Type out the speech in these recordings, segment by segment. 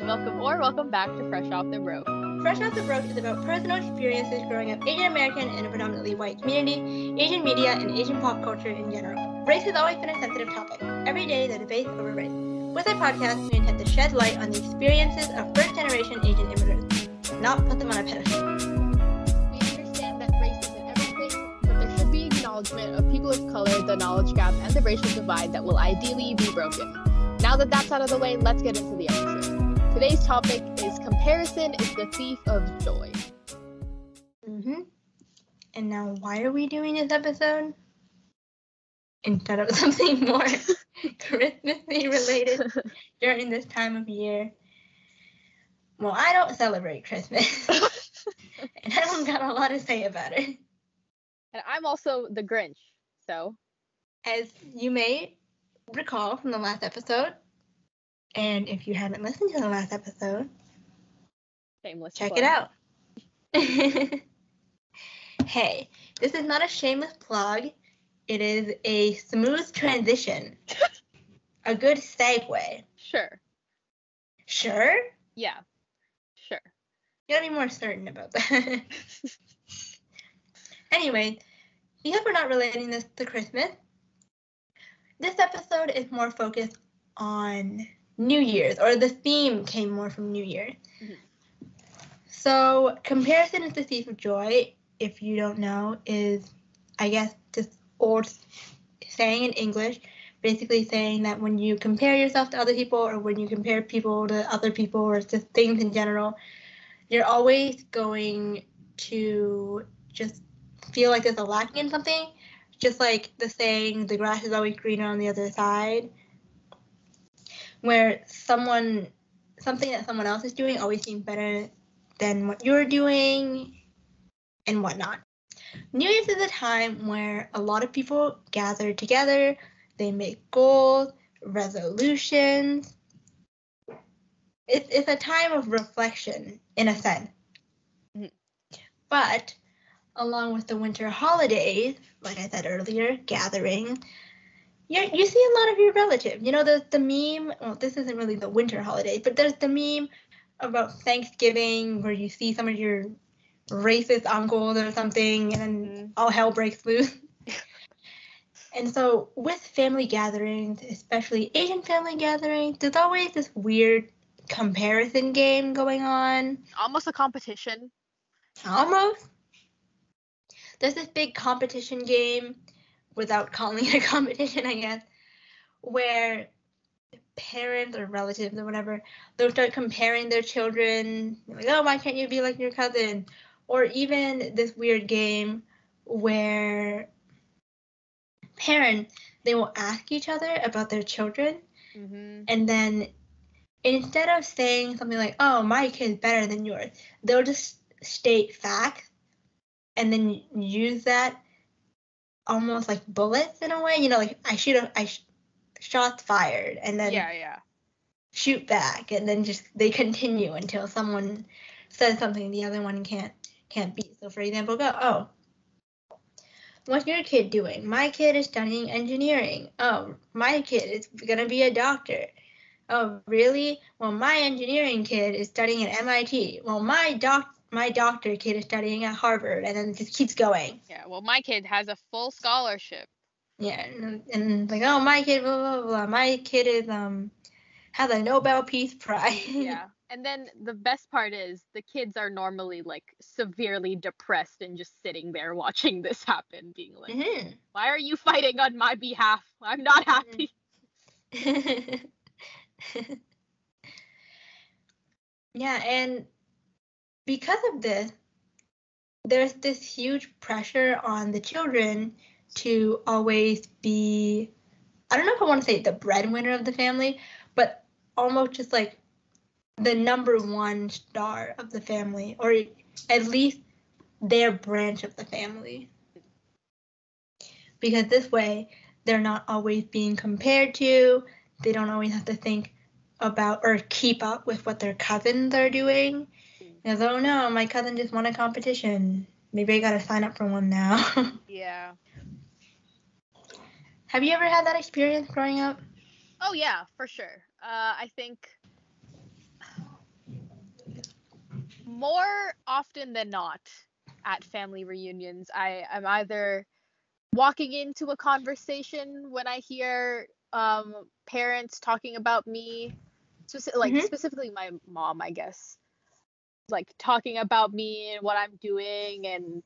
welcome back to Fresh Off the Broke. Fresh Off the Broke is about personal experiences growing up Asian American in a predominantly white community, Asian media, and Asian pop culture in general. Race has always been a sensitive topic. Every day, the debate over race. With our podcast, we intend to shed light on the experiences of first-generation Asian immigrants, not put them on a pedestal. We understand that race isn't everything, but there should be acknowledgement of people of color, the knowledge gap, and the racial divide that will ideally be broken. Now that that's out of the way, let's get into the episode. Today's topic is comparison is the thief of joy. And now why are we doing this episode? Instead of something more Christmassy related during this time of year. Well, I don't celebrate Christmas. And I don't got a lot to say about it. And I'm also the Grinch, so. As you may recall from the last episode, and if you haven't listened to the last episode, Shameless check plug. it out. Hey, this is not a shameless plug. It is a smooth transition. A good segue. Sure. Sure? Yeah. Sure. You gotta be more certain about that. Anyway, because we're not relating this to Christmas, this episode is more focused on New Year's, or the theme came more from New Year's. Mhm. So, comparison is the thief of joy, if you don't know, is, I guess, this old saying in English, basically saying that when you compare yourself to other people, or when you compare people to other people, or just things in general, you're always going to just feel like there's a lacking in something, just like the saying, the grass is always greener on the other side, where something that someone else is doing always seems better than what you're doing and whatnot. New Year's is a time where a lot of people gather together, they make goals, resolutions. It's a time of reflection, in a sense. Mhm. But along with the winter holidays, like I said earlier, gathering, you see a lot of your relatives. You know, there's the meme, well, this isn't really the winter holiday, but there's the meme about Thanksgiving where you see some of your racist uncles or something, and then all hell breaks loose. And so with family gatherings, especially Asian family gatherings, there's always this weird comparison game going on. Almost a competition. Almost. There's this big competition game, without calling it a competition, I guess, where parents or relatives or whatever, they'll start comparing their children, like, oh, why can't you be like your cousin? Or even this weird game where parents, they will ask each other about their children, and then instead of saying something like, oh, my kid's better than yours, they'll just state facts and then use that almost like bullets in a way, you know, like shots fired, and then shoot back, and then just they continue until someone says something the other one can't beat. So for example, oh, what's your kid doing? My kid is studying engineering. Oh, my kid is gonna be a doctor. Oh, really? Well, my engineering kid is studying at MIT. Well, my doctor kid is studying at Harvard, and then it just keeps going. Yeah, well, my kid has a full scholarship. Yeah, and like, oh, my kid, blah, blah, blah. My kid is, has a Nobel Peace Prize. Yeah. And then the best part is the kids are normally like severely depressed and just sitting there watching this happen, being like, why are you fighting on my behalf? I'm not happy. Yeah, and because of this, there's this huge pressure on the children to always be, I don't know if I want to say the breadwinner of the family, but almost just like the number one star of the family, or at least their branch of the family. Because this way, they're not always being compared to, they don't always have to think about or keep up with what their cousins are doing. Because, oh no, my cousin just won a competition. Maybe I gotta sign up for one now. Yeah. Have you ever had that experience growing up? Oh yeah, for sure. I think more often than not at family reunions, I'm either walking into a conversation when I hear parents talking about me, specifically my mom, I guess, like talking about me and what I'm doing, and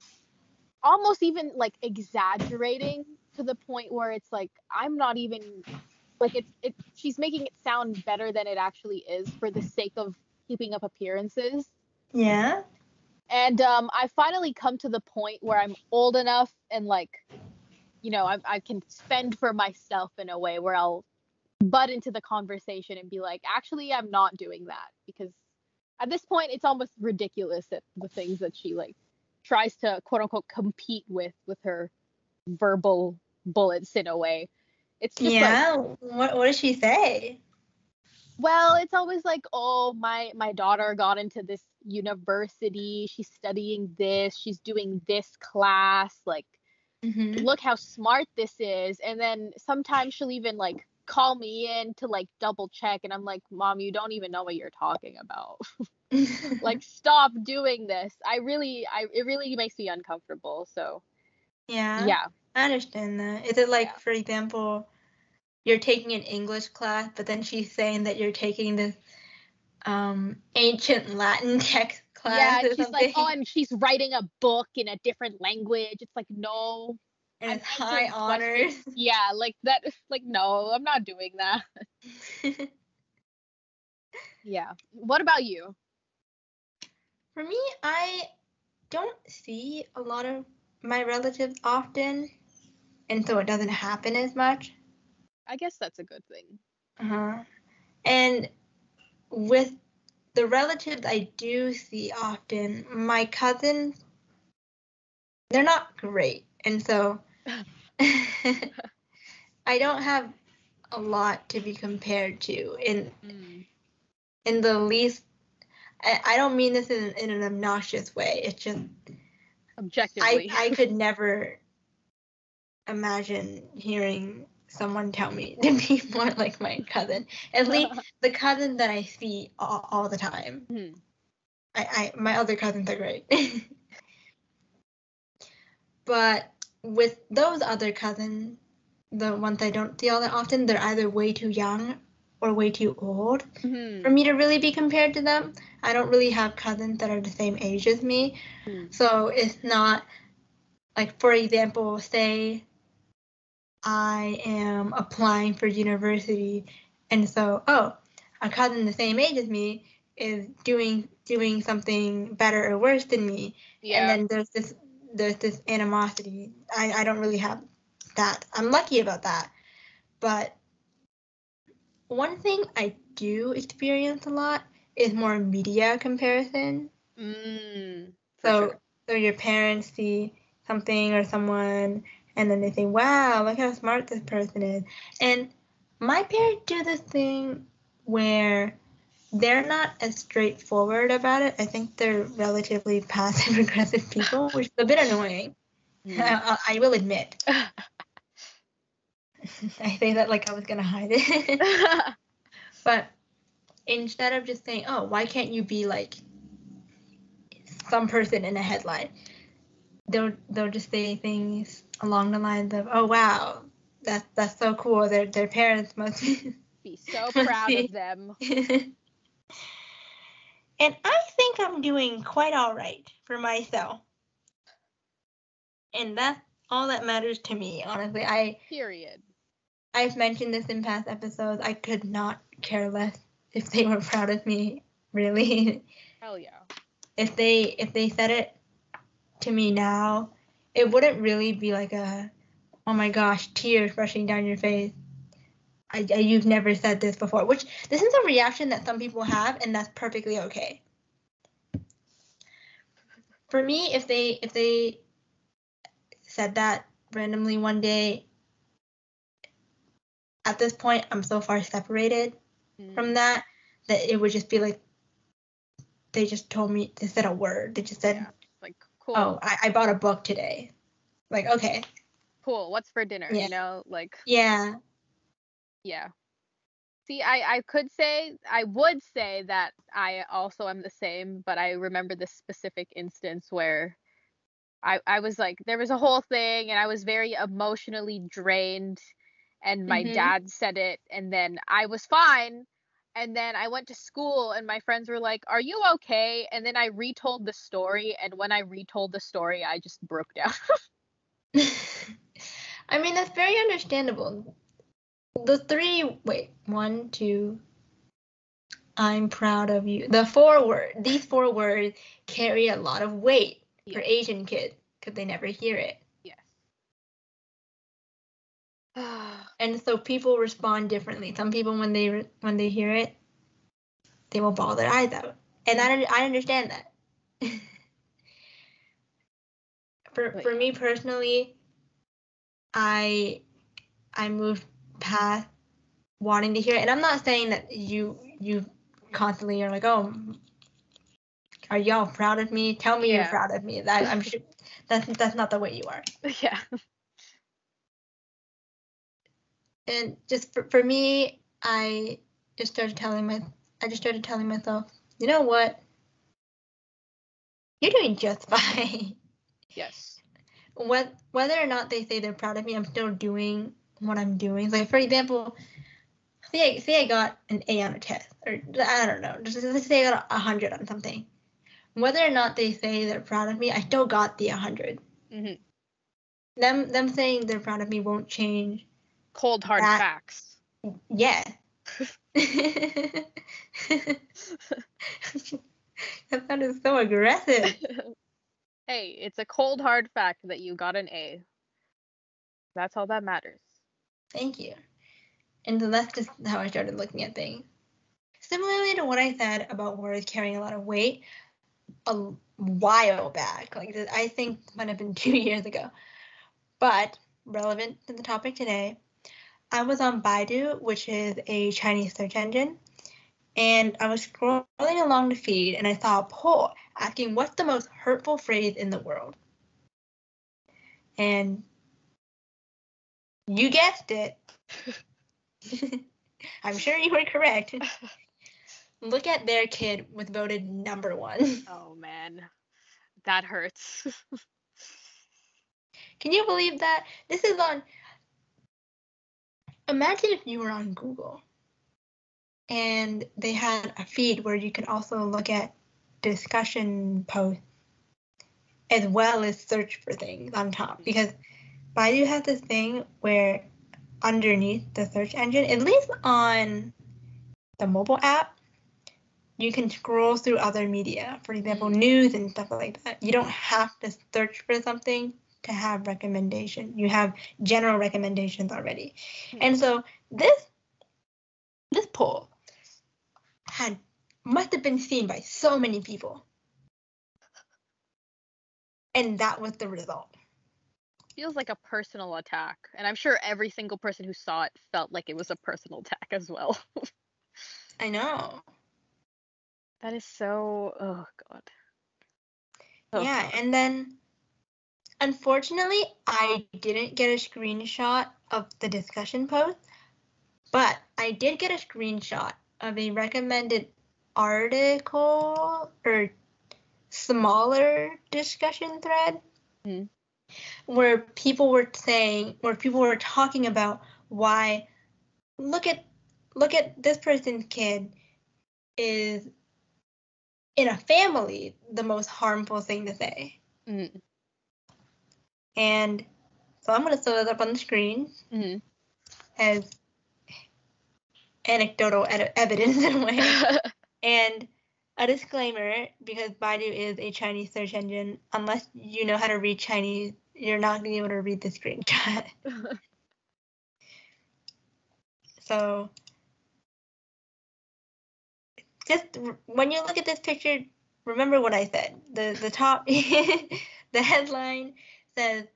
almost even like exaggerating to the point where it's like I'm not even like she's making it sound better than it actually is for the sake of keeping up appearances. Yeah. And I finally come to the point where I'm old enough and like, I can fend for myself in a way where I'll butt into the conversation and be like, actually, I'm not doing that, because at this point it's almost ridiculous at the things that she like tries to quote unquote compete with her verbal bullets in a way. It's just yeah. What does she say? Well, it's always like, oh, my daughter got into this university, she's studying this, she's doing this class, like look how smart this is. And then sometimes she'll even like call me in to like double check, and I'm like, Mom, you don't even know what you're talking about. Like, stop doing this. It really makes me uncomfortable. So yeah. I understand that. Is it like, for example, you're taking an English class, but then she's saying that you're taking this ancient Latin text class? Yeah, or she's something? like, oh, and she's writing a book in a different language. It's like, no. And it's high honors. Yeah, like that. Like, no, I'm not doing that. Yeah. What about you? For me, I don't see a lot of my relatives often, and so it doesn't happen as much. I guess that's a good thing. And with the relatives I do see often, my cousins, they're not great, and so I don't have a lot to be compared to in the least. I don't mean this in an obnoxious way. It's just objectively. I could never imagine hearing someone tell me to be more like my cousin. At least the cousin that I see all the time. My other cousins are great. But with those other cousins, the ones I don't see all that often, they're either way too young or way too old for me to really be compared to them. I don't really have cousins that are the same age as me. So it's not like, for example, say I am applying for university, and so, a cousin the same age as me is doing something better or worse than me. And then there's this animosity. I don't really have that. I'm lucky about that. But one thing I do experience a lot is more media comparison. So your parents see something or someone, and then they say, wow, look how smart this person is. And my parents do this thing where they're not as straightforward about it. I think they're relatively passive aggressive people, which is a bit annoying. I will admit. I say that like I was gonna hide it. But instead of just saying, oh, why can't you be like some person in a headline, they'll just say things along the lines of, oh wow, that's so cool. Their parents must be so proud of them. And I think I'm doing quite all right for myself. And that's all that matters to me, honestly. Period. I've mentioned this in past episodes. I could not care less if they were proud of me, really. Hell yeah. If they said it to me now, it wouldn't really be like a, oh my gosh, tears rushing down your face. You've never said this before, which this is a reaction that some people have, and that's perfectly okay. For me, if they said that randomly one day, at this point, I'm so far separated from that it would just be like, they just told me, they said a word. They just said, like, cool. Oh, I bought a book today. Like, okay. Cool. What's for dinner? Yeah. You know, like. Yeah. Yeah. See, I would say that I also am the same, but I remember this specific instance where I was like, there was a whole thing and I was very emotionally drained, and my Mm-hmm. dad said it, and then I was fine. And then I went to school and my friends were like, "Are you okay?" And then I retold the story, and when I retold the story, I just broke down. I mean, that's very understandable. The three, wait, one, two, I'm proud of you. These 4 words carry a lot of weight for Yes. Asian kids because they never hear it. Yes. And so people respond differently. Some people, when they hear it, they will bawl their eyes out, and I understand that. For me personally, I moved past wanting to hear it, and I'm not saying that you constantly are like, oh, are y'all proud of me? Tell me you're Yeah. proud of me. That I'm sure that's not the way you are. Yeah. And just for me, I just started telling myself, you know what? You're doing just fine. Yes. Whether or not they say they're proud of me, I'm still doing what I'm doing. Like, for example, say I got an A on a test, or I don't know, just let's say I got 100 on something. Whether or not they say they're proud of me, I still got the 100. Mm-hmm. Them saying they're proud of me won't change Cold hard that. facts. Yeah. That sounded so aggressive. Hey, it's a cold hard fact that you got an A. That's all that matters. Thank you. And so that's just how I started looking at things. Similarly to what I said about words carrying a lot of weight a while back, like I think might have been 2 years ago, but relevant to the topic today, I was on Baidu, which is a Chinese search engine, and I was scrolling along the feed and I saw a poll asking what's the most hurtful phrase in the world. And you guessed it. I'm sure you were correct. Look at their kid was voted number 1. Oh man, that hurts. Can you believe that? This is on. Imagine if you were on Google and they had a feed where you could also look at discussion posts as well as search for things on top. Because Baidu has this thing where underneath the search engine, at least on the mobile app, you can scroll through other media, for example, news and stuff like that. You don't have to search for something to have recommendation. You have general recommendations already. And so this poll must have been seen by so many people. And that was the result. Feels like a personal attack, and I'm sure every single person who saw it felt like it was a personal attack as well. I know. That is so, oh god. Oh Yeah, god. and then unfortunately, I didn't get a screenshot of the discussion post, but I did get a screenshot of a recommended article or smaller discussion thread where people were talking about why look at this person's kid is in a family the most harmful thing to say. And so I'm going to throw that up on the screen as anecdotal evidence in a way. And a disclaimer, because Baidu is a Chinese search engine, unless you know how to read Chinese, you're not going to be able to read the screenshot. So just when you look at this picture, remember what I said. The top, the headline says,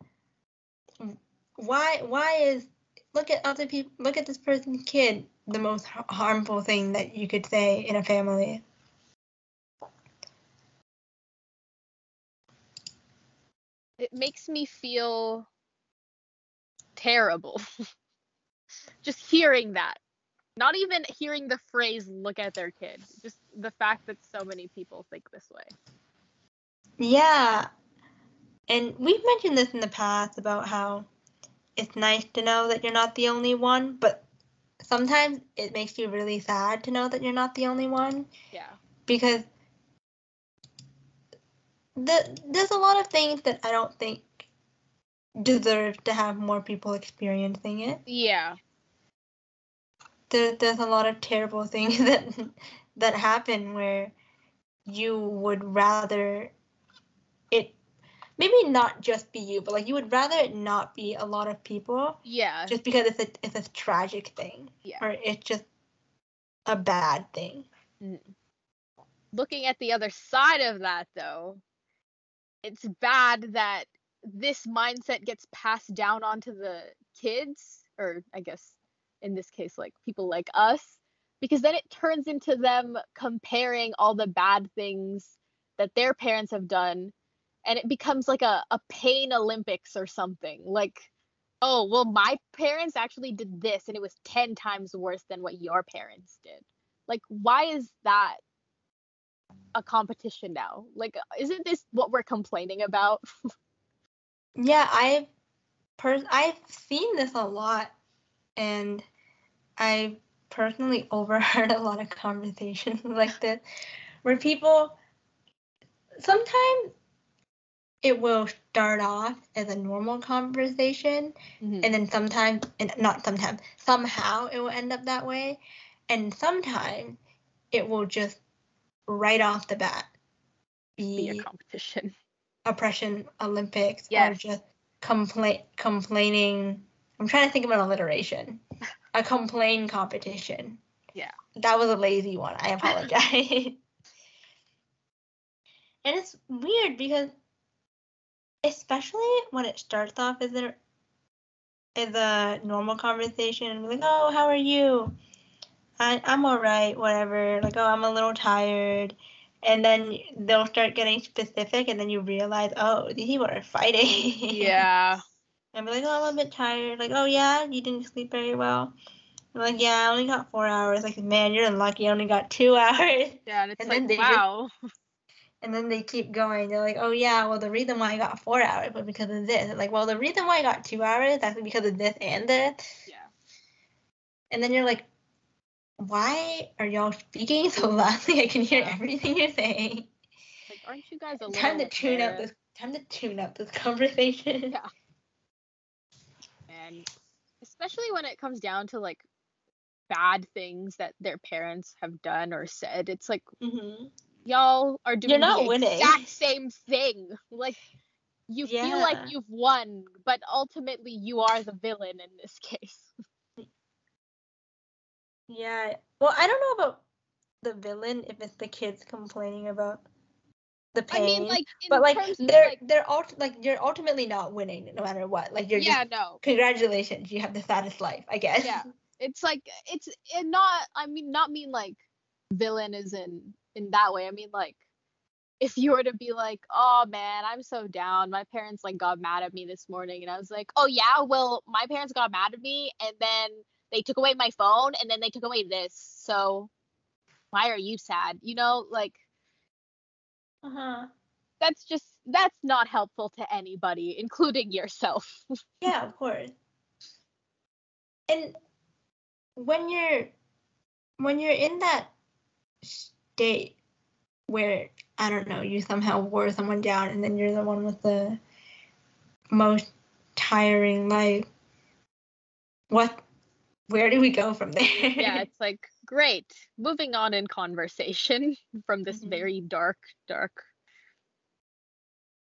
why is look at this person's kid the most harmful thing that you could say in a family. It makes me feel terrible. Just hearing that. Not even hearing the phrase "look at their kid," just the fact that so many people think this way. Yeah. And we've mentioned this in the past about how it's nice to know that you're not the only one, but sometimes it makes you really sad to know that you're not the only one. Yeah. Because there's a lot of things that I don't think deserve to have more people experiencing it. Yeah. There's a lot of terrible things that happen where you would rather it maybe not just be you, but like you would rather it not be a lot of people. Yeah. Just because it's a tragic thing. Yeah. Or it's just a bad thing. Looking at the other side of that, though, it's bad that this mindset gets passed down onto the kids, or I guess in this case, like people like us, because then it turns into them comparing all the bad things that their parents have done, and it becomes like a pain Olympics or something. Like, oh, well, my parents actually did this, and it was 10 times worse than what your parents did. Like, why is that a competition now? Like, isn't this what we're complaining about? Yeah, I've seen this a lot, and I've personally overheard a lot of conversations like this where people sometimes it will start off as a normal conversation, and then somehow it will end up that way, and sometimes it will just right off the bat be a competition. Oppression Olympics. Yes. Or just complaining. I'm trying to think of an alliteration. A complain competition. Yeah. That was a lazy one. I apologize. And it's weird because especially when it starts off as a normal conversation and we're like, oh, how are you? I'm all right, whatever. Like, oh, I'm a little tired. And then they'll start getting specific, and then you realize, oh, these people are fighting. Yeah. And be like, oh, I'm a bit tired. Like, oh, yeah, you didn't sleep very well. I'm like, yeah, I only got 4 hours. Like, man, you're unlucky. I only got 2 hours. Yeah, and it's like, wow. And then they keep going. They're like, oh, yeah, well, the reason why I got 4 hours was because of this. And like, well, the reason why I got 2 hours, that's because of this and this. Yeah. And then you're like, why are y'all speaking so loudly? I can hear everything you're saying. Like, aren't you guys a little time to tune up this conversation. Yeah. And especially when it comes down to like bad things that their parents have done or said, it's like y'all are doing the exact same thing. Like, you feel like you've won, but ultimately you are the villain in this case. Yeah. Well, I don't know about the villain if it's the kids complaining about the pain. I mean, like, but like you're ultimately not winning no matter what. Like you're congratulations, you have the saddest life, I guess. Yeah. It's like not mean like villain is in that way. I mean, like, if you were to be like, oh man, I'm so down. My parents like got mad at me this morning, and I was like, oh yeah, well, my parents got mad at me, and then they took away my phone, and then they took away this. So why are you sad? You know, like, that's not helpful to anybody, including yourself. Yeah, of course. And when you're in that state where, I don't know, you somehow wore someone down, and then you're the one with the most tiring life, where do we go from there? Yeah, it's like, great. Moving on in conversation from this very dark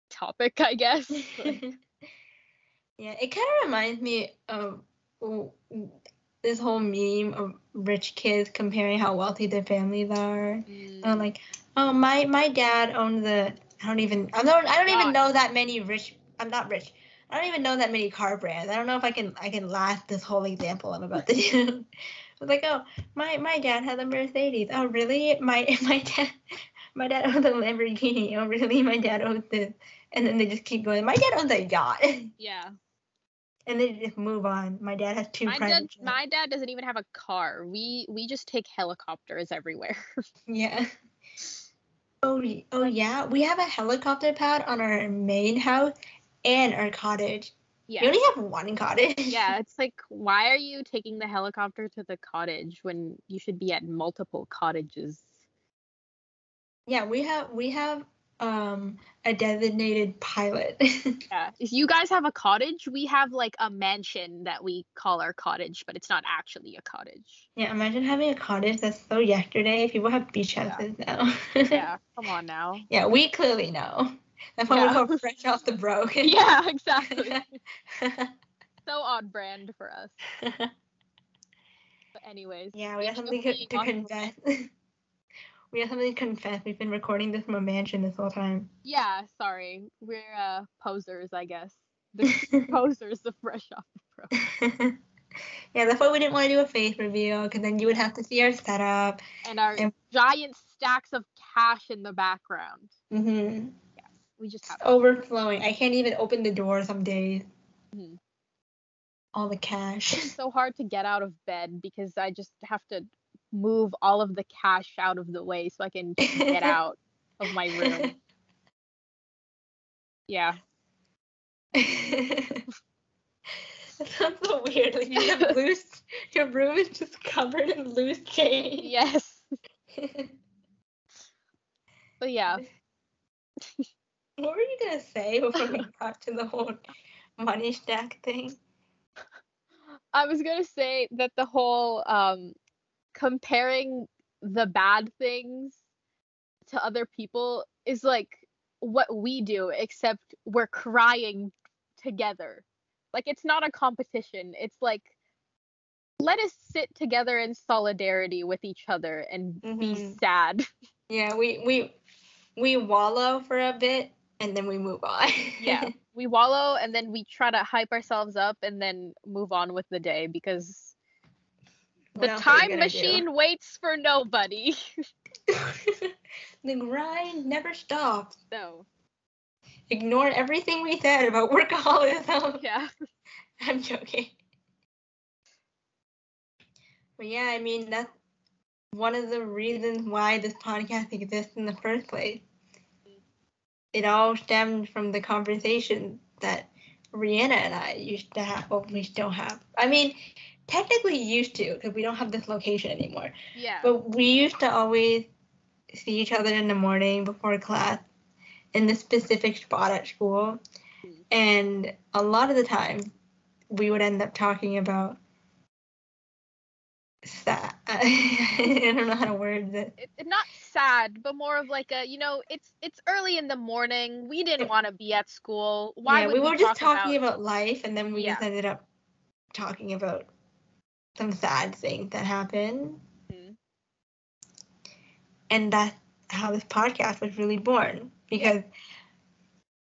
topic, I guess. Yeah, it kind of reminds me of this whole meme of rich kids comparing how wealthy their families are. And like, oh, my dad owned I don't even know that many rich. I'm not rich. I don't even know that many car brands. I don't know if I can last this whole example I'm about to do. It's like, oh, my dad had a Mercedes. Oh, really? My dad owns a Lamborghini. Oh, really? My dad owns this. And then they just keep going. My dad owns a yacht. Yeah. and they just move on. My dad has two private jets. My dad doesn't even have a car. We just take helicopters everywhere. Yeah. Oh yeah, we have a helicopter pad on our main house and our cottage. Yeah. We only have one cottage. Yeah, it's like, why are you taking the helicopter to the cottage when you should be at multiple cottages? Yeah, we have a designated pilot. Yeah. If you guys have a cottage, we have like a mansion that we call our cottage, but it's not actually a cottage. Yeah, imagine having a cottage that's so yesterday. People have beach houses now. Yeah, come on now. Yeah, we clearly know. That's what we call fresh off the broke. Yeah, exactly. So on brand for us. But anyways. Yeah, we have something to confess. We have something to confess. We've been recording this from a mansion this whole time. Yeah, sorry. We're posers, I guess. The posers of fresh off the broke. Yeah, that's why we didn't want to do a face reveal, because then you would have to see our setup. And our giant stacks of cash in the background. Mm-hmm. Yeah, we just have overflowing. I can't even open the door some days. Mm-hmm. All the cash. It's so hard to get out of bed because I just have to move all of the cash out of the way so I can get out of my room. Yeah. That sounds so weird. Like you have your room is just covered in loose change. Yes. But yeah. What were you gonna say before we got to the whole money stack thing? I was gonna say that the whole comparing the bad things to other people is like what we do, except we're crying together. Like, it's not a competition. It's like, let us sit together in solidarity with each other and be sad. Yeah, we wallow for a bit and then we move on. Yeah, we wallow and then we try to hype ourselves up and then move on with the day because the time machine waits for nobody. The grind never stops. No. Ignore everything we said about workaholism. Yeah. I'm joking. But yeah, I mean, that's one of the reasons why this podcast exists in the first place. It all stemmed from the conversation that Rihanna and I used to have, well, we still have. I mean, technically used to, because we don't have this location anymore. Yeah. But we used to always see each other in the morning before class in the specific spot at school. And a lot of the time, we would end up talking about sad. I don't know how to word it. Not sad, but more of like a, it's early in the morning. We didn't want to be at school. Why would we were just talking about life, and then we just ended up talking about some sad things that happened. Mm-hmm. And that's how this podcast was really born, because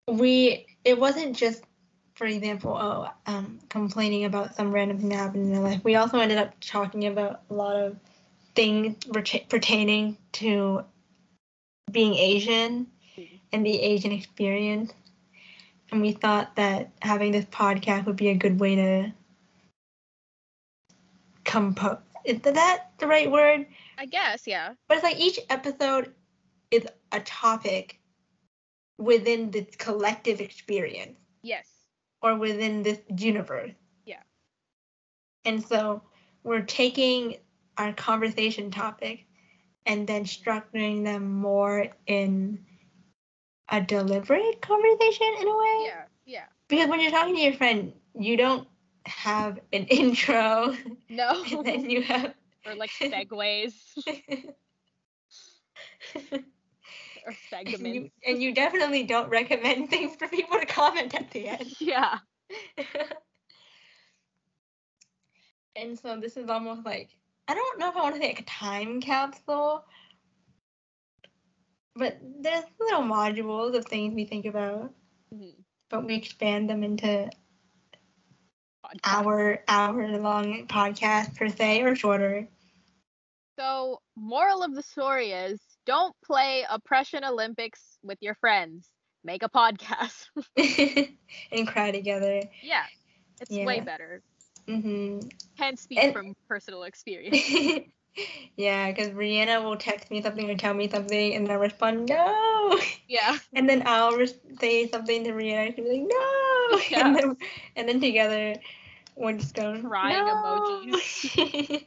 it wasn't just, for example, complaining about some random thing that happened in our life. We also ended up talking about a lot of things pertaining to being Asian and the Asian experience. And we thought that having this podcast would be a good way to compose. Is that the right word? I guess, yeah. But it's like each episode is a topic within this collective experience. Yes. Or within this universe. Yeah. And so we're taking our conversation topic and then structuring them more in a deliberate conversation in a way. Yeah, yeah. Because when you're talking to your friend, you don't have an intro. No. And then you have... Or like segues. Or segments. And you definitely don't recommend things for people to comment at the end. Yeah. And so this is almost like, I don't know if I want to say like a time capsule, but there's little modules of things we think about, but we expand them into hour-long podcast per se, or shorter. So, moral of the story is, don't play Oppression Olympics with your friends. Make a podcast. And cry together. Yeah. It's way better. Mm-hmm. Can't speak from personal experience. Yeah, because Brianna will text me something or tell me something, and I'll respond, no! Yeah. And then I'll say something to Brianna, and she'll be like, no! Yeah. And then together, we're just going, crying no! emojis.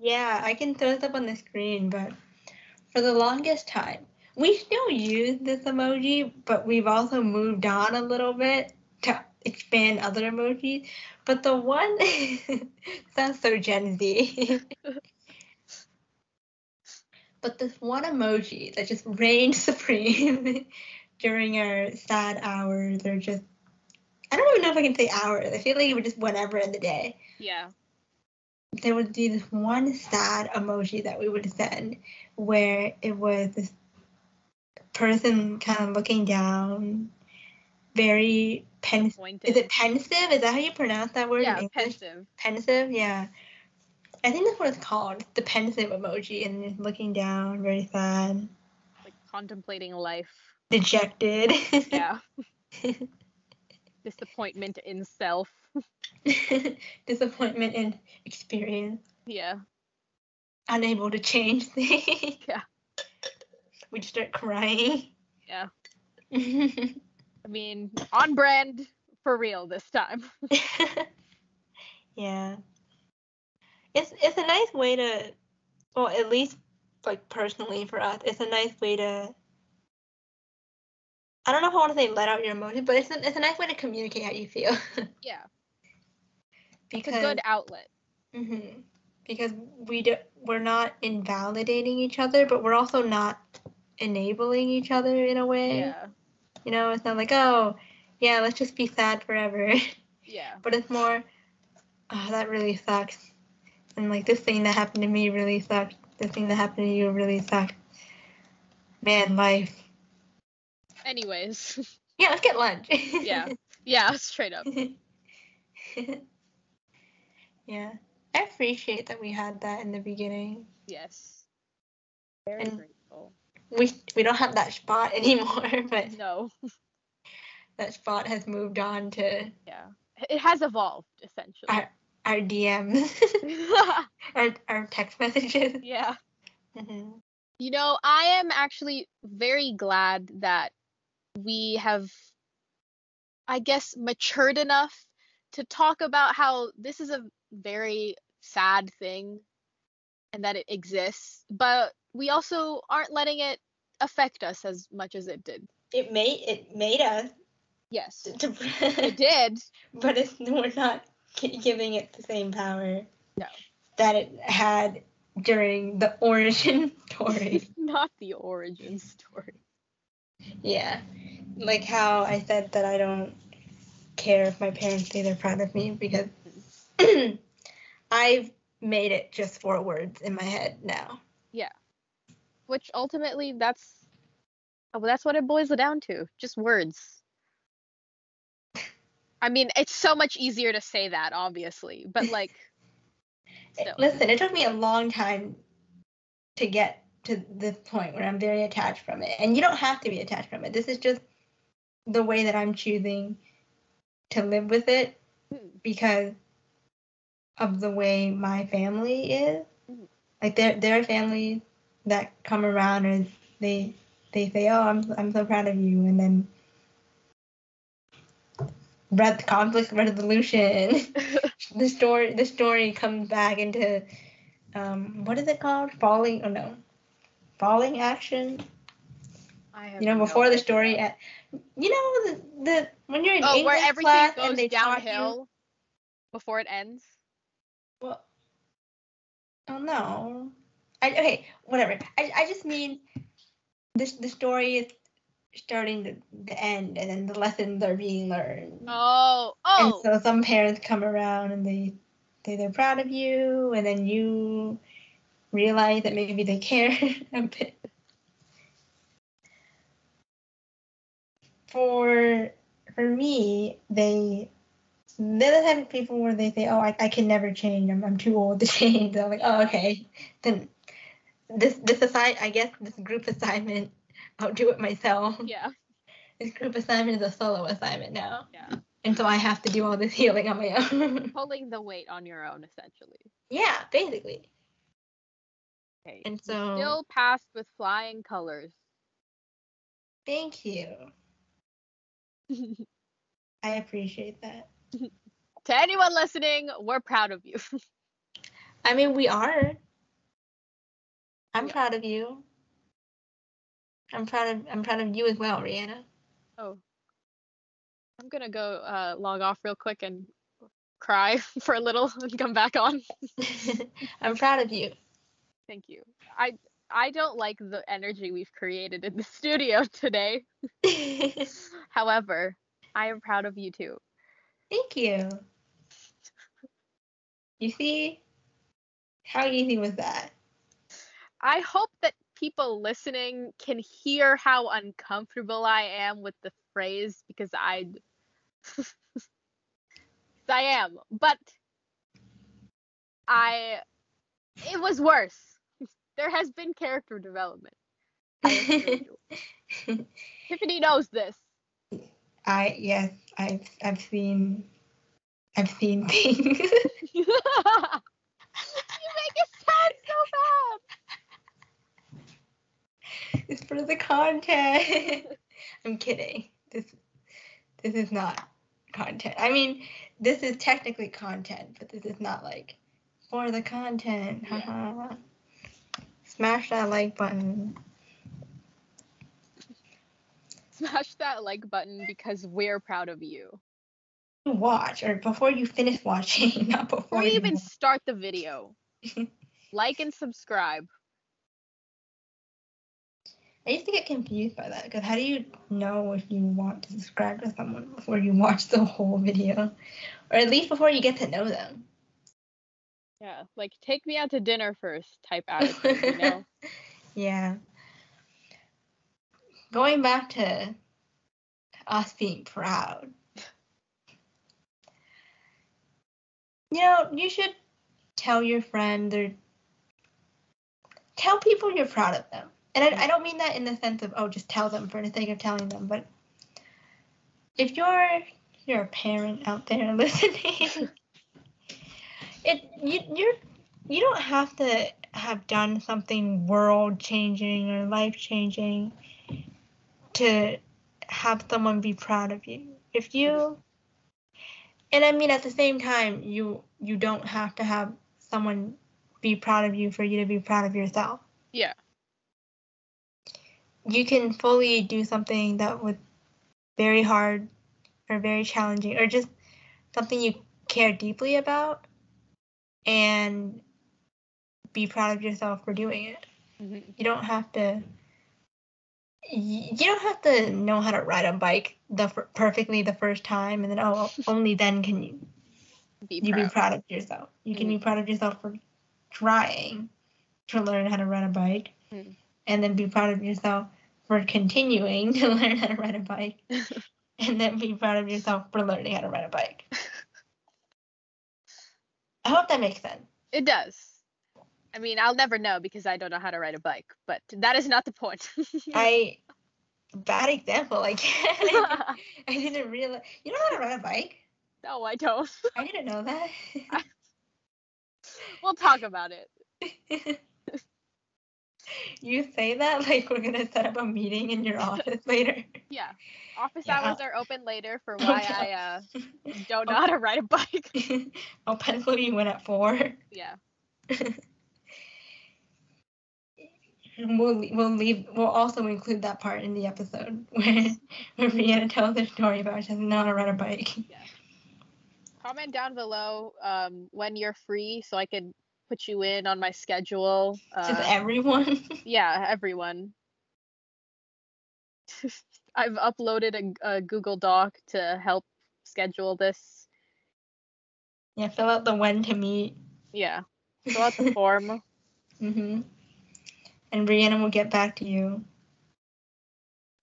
Yeah, I can throw this up on the screen, but for the longest time, we still use this emoji, but we've also moved on a little bit to expand other emojis. But the one sounds so Gen Z. But this one emoji that just reigned supreme during our sad hours, or just, I don't even know if I can say hours. I feel like it was just whenever in the day. Yeah. There would be this one sad emoji that we would send where it was this person kind of looking down, very pensive. Is it pensive? Is that how you pronounce that word in English? Pensive. Pensive, yeah. I think that's what it's called, the pensive emoji, and it's looking down, very sad. Like contemplating life. Dejected. Yeah. Disappointment in self. Disappointment in experience. Yeah. Unable to change things. Yeah. We just start crying. Yeah. I mean, on brand for real this time. Yeah. It's a nice way to, well, at least like personally for us, it's a nice way to, I don't know if I want to say let out your emotions, but it's a nice way to communicate how you feel. Yeah. Because, it's a good outlet. Mm-hmm. Because we're not invalidating each other, but we're also not enabling each other in a way. Yeah. You know, it's not like, oh, yeah, let's just be sad forever. Yeah. But it's more, oh, that really sucks. And like, this thing that happened to me really sucked. This thing that happened to you really sucked. Man, life. Anyways. Yeah, let's get lunch. Yeah. Yeah, straight up. Yeah. I appreciate that we had that in the beginning. Yes. Very grateful. We don't have that spot anymore, but no. That spot has moved on to, yeah, it has evolved essentially. Our DMs, our text messages. Yeah. Mm-hmm. You know, I am actually very glad that we have, I guess, matured enough to talk about how this is a very sad thing and that it exists, but we also aren't letting it affect us as much as it did. It made us. Yes. It did. But we're not giving it the same power. No. That it had during the origin story. Not the origin story. Yeah. Like how I said that I don't care if my parents say they're proud of me because I've made it just 4 words in my head now. Yeah. Which ultimately that's what it boils down to. Just words. I mean, it's so much easier to say that, obviously, but like still. Listen, it took me a long time to get to this point where I'm very attached from it. And you don't have to be attached from it. This is just the way that I'm choosing to live with it because of the way my family is. Like there are families that come around and they say, "Oh, I'm so proud of you," and then conflict resolution. the story comes back into what is it called? Falling action. I have before the idea. story the when you're in English where everything class goes and they downhill before it ends. Well, oh no. Okay, whatever. I just mean the story is starting to end and then the lessons are being learned. Oh. And so some parents come around and they say they're proud of you and then you realize that maybe they care a bit. For me, they're the type of people where they say, "Oh, I can never change. I'm too old to change." I'm like, "Oh, okay." Then this group assignment, I'll do it myself. Yeah. This group assignment is a solo assignment now. Yeah. And so I have to do all this healing on my own. Pulling the weight on your own, essentially. Yeah, basically. Okay. And You so still passed with flying colors. thank you. I appreciate that. To anyone listening, we're proud of you. I mean, we are. I'm Yeah. proud of you. I'm proud of you as well, Rihanna. Oh. I'm gonna go log off real quick and cry for a little and come back on. I'm proud of you. Thank you. I don't like the energy we've created in the studio today. However, I am proud of you too. Thank you. You see? How easy was that? I hope that people listening can hear how uncomfortable I am with the phrase because I am. But it was worse. There has been character development. I assure you. Tiffany knows this. Yes, I've seen things. You make it sound so bad. It's for the content. I'm kidding. This is not content. I mean, this is technically content, but this is not like for the content. Yeah. Smash that like button. Smash that like button because we're proud of you. Watch, or before you finish watching, not before Before you you even start the video, like and subscribe. I used to get confused by that, because how do you know if you want to subscribe to someone before you watch the whole video? Or at least before you get to know them. Yeah, like take me out to dinner first type attitude, you know? Yeah. Going back to us being proud. You know, you should tell your friends or tell people you're proud of them. And I don't mean that in the sense of, oh, just tell them for the sake of telling them, but if you're a parent out there listening, you don't have to have done something world changing or life changing to have someone be proud of you. If you, and I mean at the same time, you don't have to have someone be proud of you for you to be proud of yourself. Yeah. You can fully do something that was very hard or very challenging or just something you care deeply about and be proud of yourself for doing it. Mm-hmm. You don't have to know how to ride a bike perfectly the first time and then only then can you be proud of yourself. You can be proud of yourself for trying to learn how to ride a bike and then be proud of yourself for continuing to learn how to ride a bike and then be proud of yourself for learning how to ride a bike. I hope that makes sense. It does. I mean, I'll never know because I don't know how to ride a bike, but that is not the point. Bad example, I guess. I didn't realize. You don't know how to ride a bike? No, I don't. I didn't know that. We'll talk about it. You say that like we're gonna set up a meeting in your office later. Yeah. Office hours are open later for why I don't know how to ride a bike. I'll pencil you in at 4. Yeah. We'll also include that part in the episode where Rihanna tells her story about she doesn't know how to ride a bike. Yeah. Comment down below when you're free so I can put you in on my schedule. Just everyone? Yeah, everyone. I've uploaded a Google Doc to help schedule this. Yeah, fill out the when to meet. Yeah, fill out the form. And Brianna will get back to you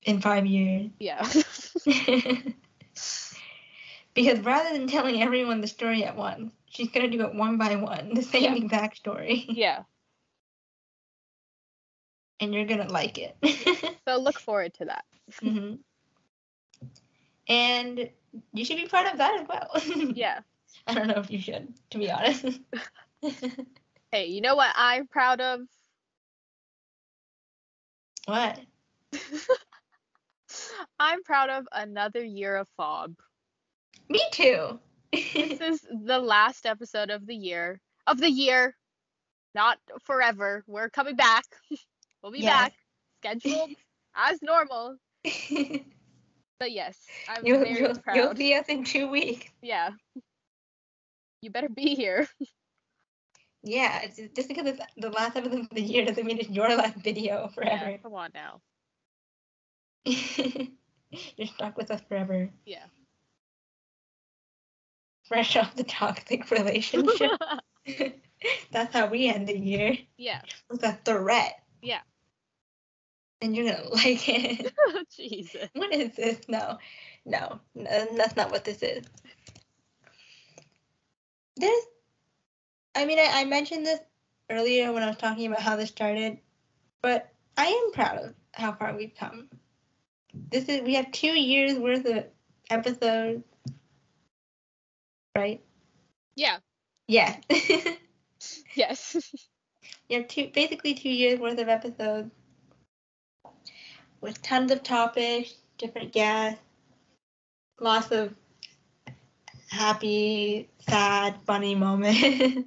in 5 years. Yeah. Because rather than telling everyone the story at once, she's going to do it one by one, the same exact story. Yeah. And you're going to like it. So look forward to that. And you should be proud of that as well. Yeah. I don't know if you should, to be honest. Hey, you know what I'm proud of? What? I'm proud of another year of FOB. Me too. This is the last episode of the year. Not forever. We're coming back. We'll be back. Scheduled as normal. But yes, I'm very proud. You'll see us in 2 weeks. Yeah. You better be here. Yeah, just because it's the last episode of the year doesn't mean it's your last video forever. Yeah, come on now. You're stuck with us forever. Yeah. Fresh off the toxic relationship. That's how we end the year. Yeah. With a threat. Yeah. And you're gonna like it. Jesus. What is this? No, that's not what this is. I mentioned this earlier when I was talking about how this started, but I am proud of how far we've come. We have 2 years worth of episodes, right? Yeah. Yeah. Yes. You have basically 2 years worth of episodes with tons of topics, different guests, lots of happy, sad, funny moments.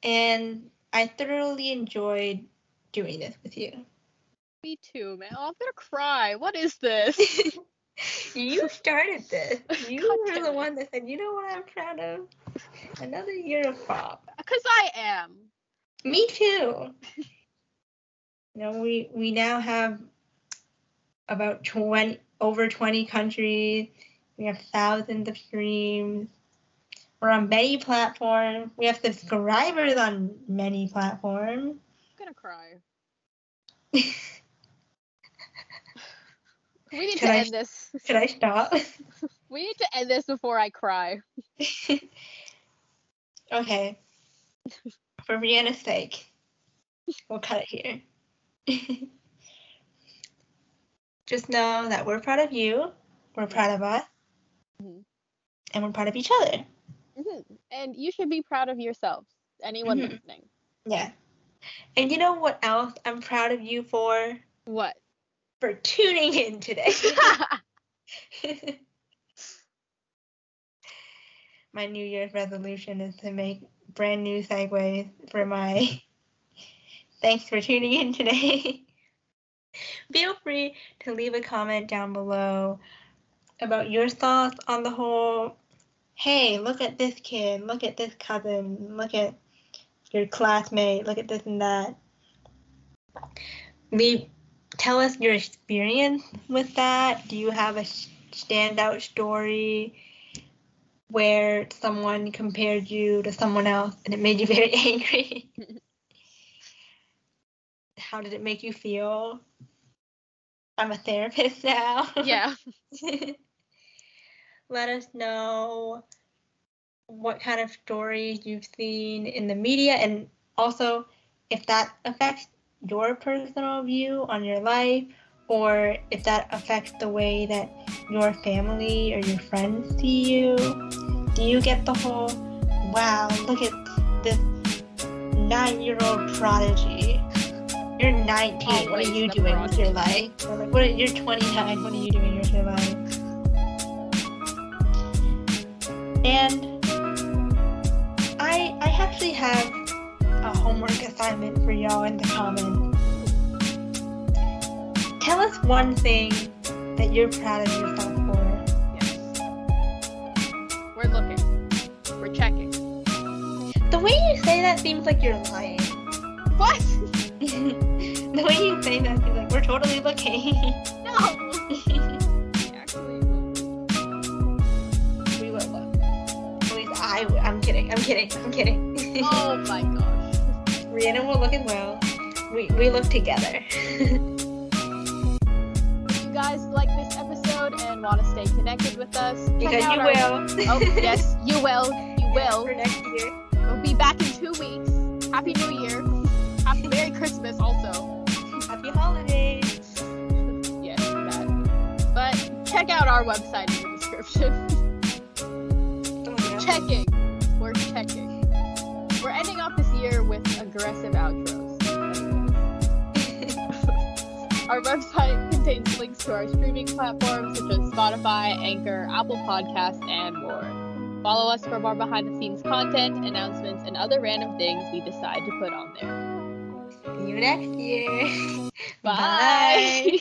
And I thoroughly enjoyed doing this with you. Me too, man. Oh, I'm gonna cry. What is this? You started this. You God were the damn one that said, you know what I'm proud of? Another year of FOB. Because I am. Me too. We now have about over 20 countries. We have thousands of streams. We're on many platforms. We have subscribers on many platforms. I'm gonna cry. We need to end this. Should I stop? We need to end this before I cry. Okay. For Brianna's sake, we'll cut it here. Just know that we're proud of you, we're proud of us, and we're proud of each other. And you should be proud of yourselves, anyone listening. Yeah. And you know what else I'm proud of you for? What? For tuning in today. My New Year's resolution is to make brand new segues for my thanks for tuning in today. Feel free to leave a comment down below about your thoughts on the whole, hey, look at this kid, look at this cousin, look at your classmate, look at this and that. Tell us your experience with that. Do you have a standout story where someone compared you to someone else and it made you very angry? How did it make you feel? I'm a therapist now. Yeah. Let us know what kind of stories you've seen in the media, and also if that affects your personal view on your life, or if that affects the way that your family or your friends see you. Do you get the whole, wow, look at this 9-year-old prodigy. You're 19, what are you doing with your life? Or like, you're 29, what are you doing with your life? And I actually have a homework assignment for y'all in the comments. Tell us one thing that you're proud of yourself for. Yes. We're looking. We're checking. The way you say that seems like you're lying. What? The way you say that seems like we're totally looking. No. Actually, we will look. At least I would. I'm kidding. Oh my gosh. Brianna will look as well. We look together. If you guys like this episode and want to stay connected with us, Because you will. Oh, yes, you will. You will. For next year. We'll be back in 2 weeks. Happy New Year. Happy Merry Christmas also. Happy holidays. Yes, that. But check out our website in the description. Checking. We're checking. We're ending off this year with aggressive outros. Our website contains links to our streaming platforms such as Spotify, Anchor, Apple Podcasts, and more. Follow us for more behind-the-scenes content, announcements, and other random things we decide to put on there. See you next year. Bye.